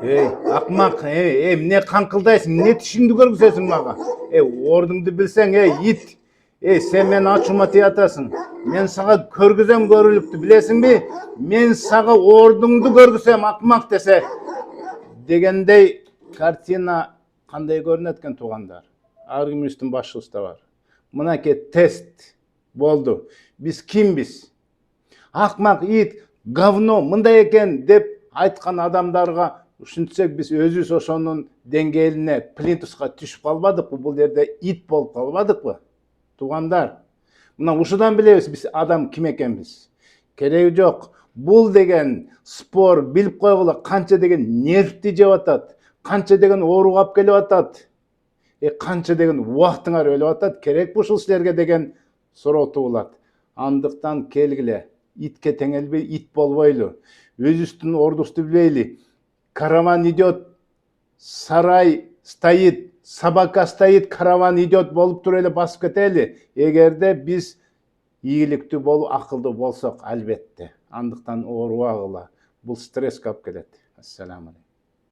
Ey, акмак, эмне каңкылдайсың, эмне тишиңди көргүзөсүң мага? Ордуңду билсең, ит. Сен мени ачуума тиятасың. Мен сага көргүзөм көрүлүктү, билесиңби? Мен сага ордуңду көргүзөм, акмак десе. Дегендей картина кандай көрүнөт экен туугандар? Ар кимибиздин башыбызда бар. Мынакей тест болду. Биз кимбиз? Акмак, ит, говно, мындай экен деп айткан адамдарга ушинтсек, биз өзүбүз ошонун деңгээлине, плинтуска түшүп калбадыкпы? Бул жерде ит болуп калбадыкпы? Туугандар, мына ушудан билебиз биз адам ким экенбиз. Кереги жок. Бул деген спор билип койгула, канча деген нервти жеп атат, канча деген ооруга алып келип атат, канча деген убактыңар өлүп атат. Керекпи ушул силерге деген суроо туулат. Андыктан келгиле, итке теңелбей ит болбойлу. Өзүбүздүн ордубузду билейли. Караван идет, сарай стоит, собака стоит, караван идет болуп туруп эле басып кетели. Эгерде биз ийгиликтүү болуп, акылдуу болсок, албетте. Андыктан оорубагыла. Бул стресске алып келет. Ассаламу алейкум.